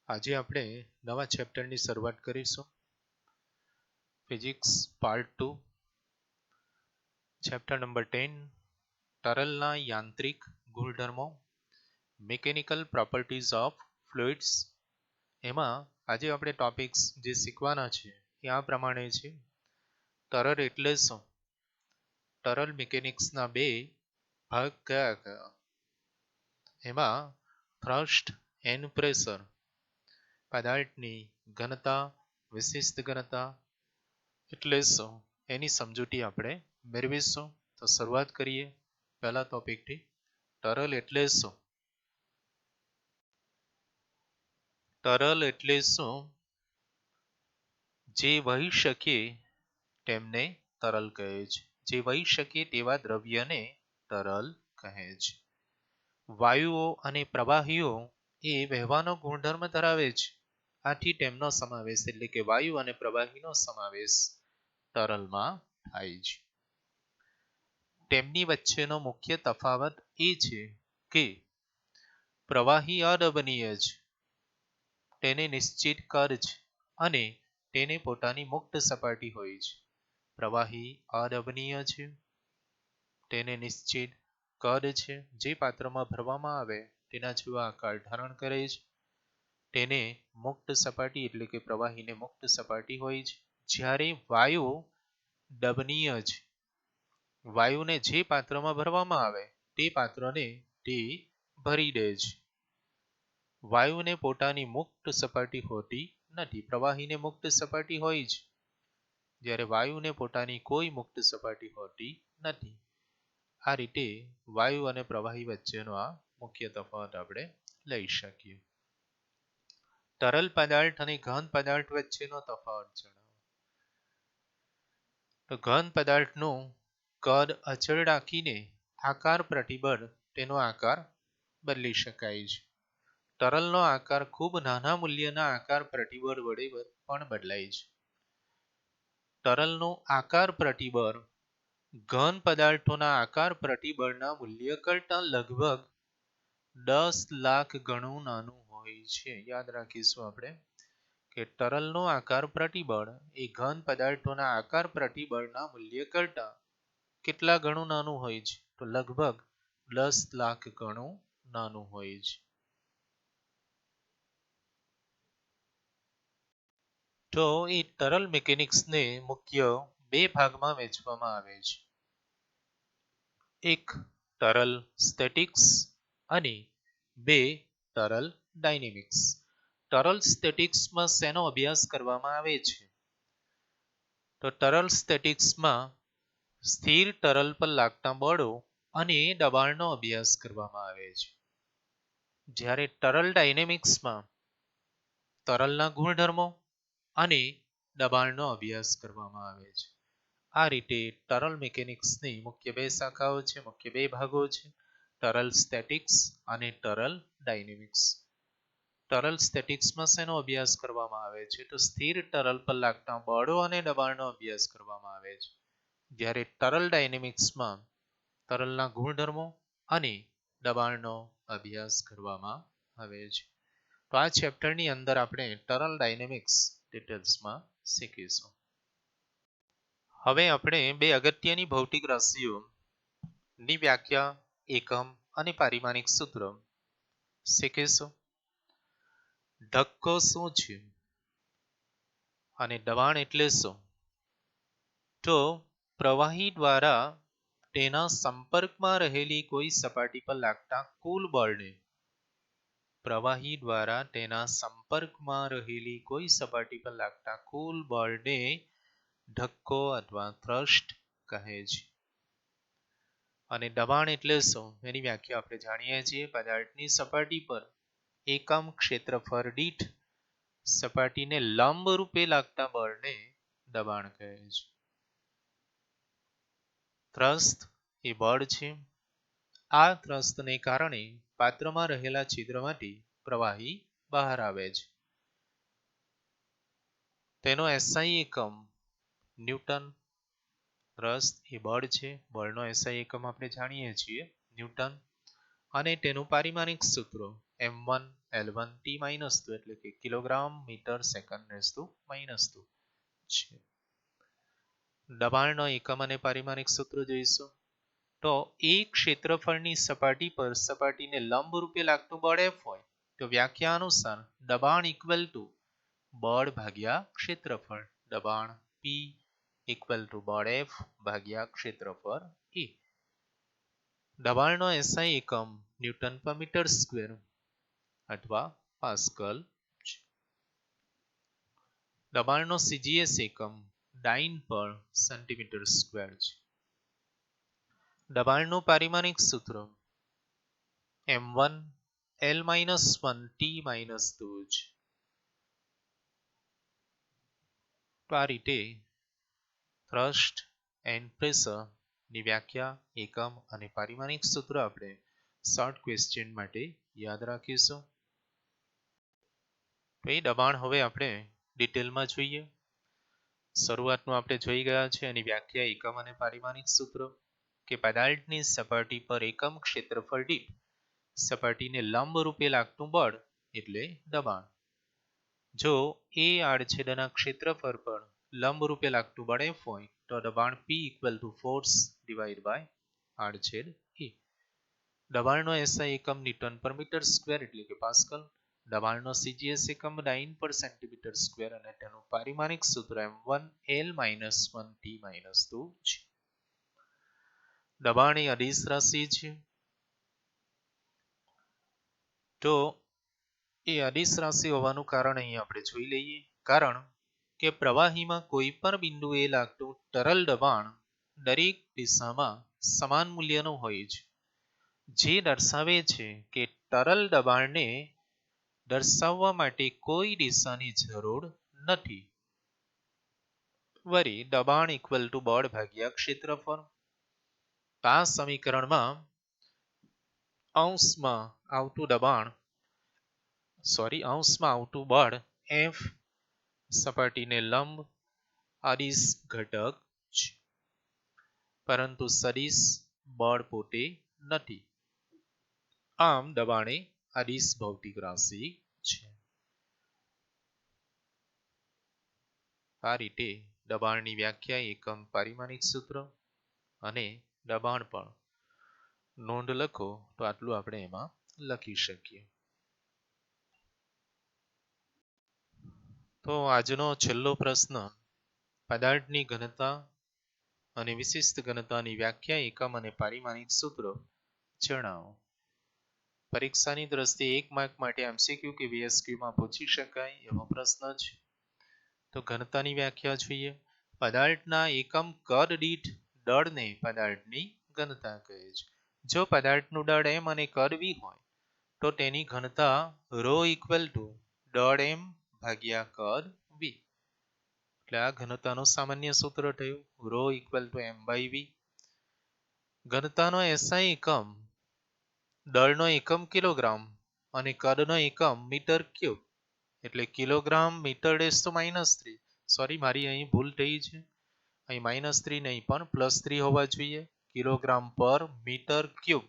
આજે આપણે નવા ચેપ્ટરની શરૂઆત કરીશું. ફિઝિક્સ પાર્ટ 2 ચેપ્ટર નંબર 10 તરલના યાંત્રિક ગુણધર્મો મિકેનિકલ પ્રોપર્ટીઝ ઓફ ફ્લુઇડ્સ. એમાં આજે આપણે ટોપિક્સ જે શીખવાના છે એ આ પ્રમાણે છે. તરલ એટલે શું? તરલ મિકેનિક્સના બે ભાગ કયા કયા? એમાં થ્રસ્ટ એન્ડ પ્રેશર, પદાર્થની ઘનતા, વિશિષ્ટ ઘનતા એટલે શું એની સમજૂતી આપણે મેળવીશું. તો શરૂઆત કરીએ પહેલા ટોપિકથી. તરલ એટલે શું? તરલ એટલે શું? જે વહી શકે તેમને તરલ કહે છે. જે વહી શકે તેવા દ્રવ્યને તરલ કહે છે. વાયુઓ અને પ્રવાહીઓ એ વહેવાનો ગુણધર્મ ધરાવે છે. આથી તેમનો સમાવેશ એટલે કે વાયુ અને પ્રવાહીનો સમાવેશ તરલમાં થાય છે. તેમની વચ્ચેનો મુખ્ય તફાવત એ છે કે પ્રવાહી અદબનીય છે, તેને નિશ્ચિત કદ છે અને તેને પોતાની મુક્ત સપાટી હોય છે. પ્રવાહી અદબનીય છે, તેને નિશ્ચિત કદ છે, જે પાત્રમાં ભરવામાં આવે તેના જેવો આકાર ધારણ કરે છે. તેને મુક્ત સપાટી એટલે કે પ્રવાહીને મુક્ત સપાટી હોય છે. જ્યારે વાયુ દબનીય છે, વાયુને જે પાત્રમાં ભરવામાં આવે તે પાત્રને તે ભરી દે છે. વાયુને પોતાની મુક્ત સપાટી હોતી નથી, પ્રવાહીને મુક્ત સપાટી હોય છે, જ્યારે વાયુને પોતાની કોઈ મુક્ત સપાટી હોતી નથી. આ રીતે વાયુ અને પ્રવાહી વચ્ચેનો આ મુખ્ય તફાવત આપણે લઈ શકીએ. તરલ પદાર્થ અને ઘન પદાર્થ વચ્ચેનો તફાવત જણાવો. તો ઘન પદાર્થનું કદ અચળ રાખીને આકાર પ્રતિબળ તેનો આકાર બદલી શકાય છે. તરલનો આકાર ખૂબ નાના મૂલ્યના આકાર પ્રતિબળ વડે પણ બદલાય છે. તરલનું આકાર પ્રતિબળ ઘન પદાર્થોના આકાર પ્રતિબળના મૂલ્ય કરતાં લગભગ 10 લાખ ગણું નાનું હોય છે. યાદ રાખીશું આપણે કે તરલનું આકાર પ્રતિબળ એ ઘન પદાર્થોના આકાર પ્રતિબળના મૂલ્ય કરતાં કેટલા ગણું નાનું હોય છે? તો લગભગ 10 લાખ ગણું નાનું હોય છે. તો એ તરલ મિકેનિક્સને મુખ્ય બે ભાગમાં વહેંચવામાં આવે છે. એક તરલ સ્ટેટિક્સ અને બે તરલ ડાયનેમિક્સ. તરલ સ્ટેટિક્સમાં શેનો અભ્યાસ કરવામાં આવે છે? તો તરલ સ્ટેટિક્સમાં સ્થિર તરલ પર લાગતા બળો અને દબાણનો અભ્યાસ કરવામાં આવે છે. જ્યારે તરલ ડાયનેમિક્સમાં તરલના ગુણધર્મો અને દબાણનો અભ્યાસ કરવામાં આવે છે. આ રીતે તરલ મિકેનિક્સની મુખ્ય બે શાખાઓ છે, મુખ્ય બે ભાગો છે, તરલ સ્ટેટિક્સ અને તરલ ડાયનેમિક્સ. તરલ સ્ટેટિક્સમાં શેનો અભ્યાસ કરવામાં આવે છે? તો સ્થિર તરલ પર લાગતા બળો અને દબાણનો અભ્યાસ કરવામાં આવે છે. જ્યારે તરલ ડાયનેમિક્સમાં તરલના ગુણધર્મો અને દબાણનો અભ્યાસ કરવામાં આવે છે. તો આ ચેપ્ટરની અંદર આપણે તરલ ડાયનેમિક્સ ડિટેલ્સમાં શીખીશું. હવે આપણે બે અગત્યની ભૌતિક રાશિઓની વ્યાખ્યા, એકમ અને પારિમાણિક સૂત્ર શીખીશું. ધક્કો શું છે અને દબાણ એટલે શું? તો પ્રવાહી દ્વારા તેના સંપર્કમાં રહેલી કોઈ સપાટી પર લાગતા કુલ બળને પ્રવાહી દ્વારા તેના સંપર્કમાં રહેલી કોઈ સપાટી પર લાગતા કુલ બળને ધક્કો અથવા થ્રસ્ટ કહે છે. અને દબાણ એટલે શું એની વ્યાખ્યા આપણે જાણીએ છીએ. પદાર્થની સપાટી પર એકમ ક્ષેત્રફળ દીઠ સપાટીને લંબ રૂપે લાગતા બળને દબાણ કહે છે. થ્રસ્ટ એ બળ છે. આ થ્રસ્ટને કારણે પાત્રમાં રહેલા છિદ્રમાંથી પ્રવાહી બહાર આવે છે. તેનો SI એકમ ન્યૂટન. થ્રસ્ટ એ બળ છે, બળનો SI એકમ આપણે જાણીએ છીએ ન્યૂટન. અને તેનું પારિમાણિક સૂત્ર m1 l1 t -2 એટલે કે kilogram metre second raise to -2 છે. દબાણનો એકમ અને પારિમાણિક સૂત્ર જોઈશું. તો એક ક્ષેત્રફળની સપાટી પર સપાટીને લંબ રૂપે લાગતું બળ F હોય તો વ્યાખ્યા અનુસાર દબાણ ઇક્વલ ટુ બળ ભાગ્યા ક્ષેત્રફળ. દબાણ P ઇક્વલ ટુ બળ F ભાગ્યા ક્ષેત્રફળ E. દબાણનો SI એકમ ન્યૂટન પર મીટર સ્ક્વેર અથવા પાસ્કલ છે. દબાણનો CGS એકમ ડાઇન પર સેન્ટીમીટર સ્ક્વેર છે. દબાણનું પારિમાણિક સૂત્ર m1 l-1 t-2 છે. તો આ રીતે થ્રસ્ટ એન્ડ પ્રેશર ની વ્યાખ્યા, એકમ અને પારિમાણિક સૂત્ર આપણે શોર્ટ ક્વેશ્ચન માટે યાદ રાખીશું. તો એ દબાણ હવે આપણે ડિટેલમાં જોઈએ. શરૂઆતનું આપણે જોઈ ગયા છે એની વ્યાખ્યા, એકમ અને પારિમાણિક સૂત્ર કે પદાર્થની સપાટી પર એકમ ક્ષેત્રફળ દીઠ સપાટીને લંબ રૂપે લાગતું બળ એટલે દબાણ. જો એ આડછેદના ક્ષેત્રફળ પર લંબ રૂપે લાગતું બળ F હોય તો દબાણ P equal to force divide by આડછેદ E. દબાણનો SI એકમ ન્યૂટન પર મીટર સ્ક્વેર એટલે કે પાસ્કલ. દબાણનો CGS એકમ ડાઇન પર સેન્ટીમીટર સ્ક્વેર અને તેનું પારિમાણિક સૂત્ર m1 l-1 t-2 છે. દબાણ એ અદિશ રાશિ છે. તો એ અદિશ રાશિ હોવાનું કારણ અહીં આપણે જોઈ લઈએ. કારણ કે પ્રવાહીમાં કોઈ પણ બિંદુએ લાગતું તરલ દબાણ દરેક દિશામાં સમાન મૂલ્યનું હોય છે, જે દર્શાવે છે કે તરલ દબાણને દર્શાવવા માટે કોઈ દિશાની જરૂર નથી. વળી દબાણ ઇક્વલ ટુ બળ ભાગ્યા ક્ષેત્રફળ. આ સમીકરણમાં અંશમાં આવતું બળ F સપાટીને લંબ અદિશ ઘટક છે, પરંતુ સદિશ બળ પોતે નથી. આમ દબાણ એ અદિશ ભૌતિક રાશિ છે. આ રીતે દબાણની વ્યાખ્યા, એકમ, પારિમાણિક સૂત્ર અને દબાણ પણ નોંધ લખો તો આટલું આપણે એમાં લખી શકીએ. તો આજનો છેલ્લો પ્રશ્ન, પદાર્થની ઘનતા અને વિશિષ્ટ ઘનતાની વ્યાખ્યા, એકમ અને પારિમાણિક સૂત્ર જણાવો. પરીક્ષાની દ્રષ્ટિએ 1 માર્ક માટે MCQ કે VSQ માં પૂછી શકાય એવો પ્રશ્ન છે. તો ઘનતાની વ્યાખ્યા જોઈએ. પદાર્થના એકમ કદ દીઠ દળને પદાર્થની ઘનતા કહે છે. જો પદાર્થનું દળ m અને કદ v હોય તો તેની ઘનતા ρ ઇક્વલ ટુ દળ m ભાગ્યા કદ v. એટલે આ ઘનતાનું સામાન્ય સૂત્ર થયું, ρ ઇક્વલ ટુ m/v. ઘનતાનો SI એકમ દળનો એકમ કિલોગ્રામ અને કદનો એકમ મીટર ક્યુબ એટલે kilogram metre raise to -3. Sorry, મારી અહીં ભૂલ થઈ છે. અહીં -3 નહીં પણ +3 હોવા જોઈએ. કિલોગ્રામ પર મીટર ક્યુબ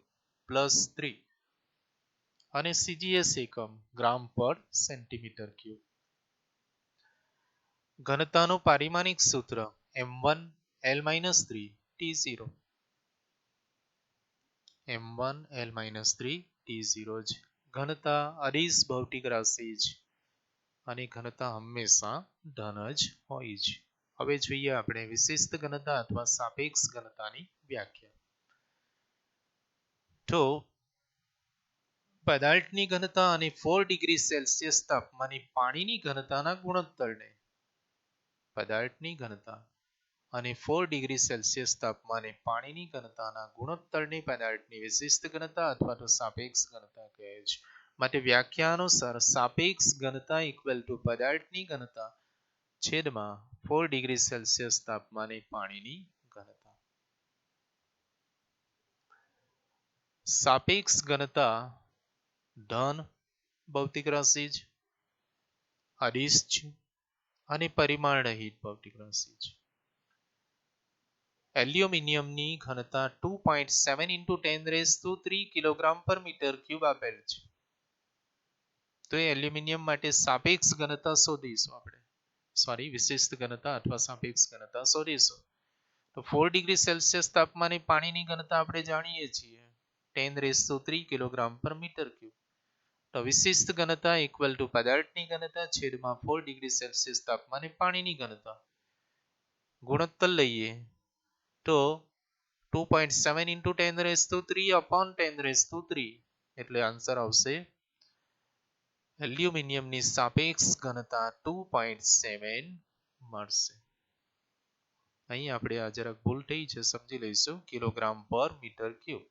+3 અને CGS એકમ ગ્રામ પર સેન્ટીમીટર ક્યુબ. ઘનતાનું પારિમાણિક સૂત્ર m1 l-3 t0. m1 l-3 t0 છે. ઘનતા અદિશ ભૌતિક રાશિ છે અને ઘનતા હંમેશા ધન જ હોય છે. હવે જોઈએ આપણે વિશિષ્ટ ઘનતા અથવા સાપેક્ષ ઘનતાની વ્યાખ્યા. તો પદાર્થની ઘનતા અને 4 ડિગ્રી સેલ્સિયસ તાપમાને પાણીની ઘનતાના ગુણોત્તરને પદાર્થની ઘનતા અને 4 ડિગ્રી સેલ્સિયસ તાપમાને પાણીની ઘનતાના ગુણોત્તરને પદાર્થની વિશિષ્ટ ઘનતા અથવા તો સાપેક્ષ ઘનતા કહે છે. માટે વ્યાખ્યા અનુસાર સાપેક્ષ ઘનતા ઇક્વલ ટુ પદાર્થની ઘનતા છેદમાં 4 ડિગ્રી સેલ્સિયસ તાપમાને પાણીની ઘનતા. સાપેક્ષ ઘનતા ધન ભૌતિક રાશિ છે, અદિશ છે અને પરિમાણ રહિત ભૌતિક રાશિ છે. એલ્યુમિનિયમની ઘનતા 2.7 × 10³ કિલોગ્રામ પર મીટર ક્યુબ આપેલ છે. તો એ એલ્યુમિનિયમ માટે સાપેક્ષ ઘનતા શોધીશું આપણે, સોરી વિશિષ્ટ ઘનતા અથવા સાપેક્ષ ઘનતા શોધીશું. તો 4 ડિગ્રી સેલ્સિયસ તાપમાને પાણીની ઘનતા આપણે જાણીએ છીએ 10³ કિલોગ્રામ પર મીટર ક્યુબ. તો વિશિષ્ટ ઘનતા ઇક્વલ ટુ પદાર્થની ઘનતા છેદમાં 4 ડિગ્રી સેલ્સિયસ તાપમાને પાણીની ઘનતા. ગુણોત્તર લઈએ તો 2.7 into 10³ upon 10³ એટલે આન્સર આવશે એલ્યુમિનિયમની સાપેક્ષ ઘનતા 2.7 મળશે. અહીં આપણે આ જરાક ભૂલ થઈ છે, સમજી લઈશું, કિલોગ્રામ પર મીટર ક્યુબ.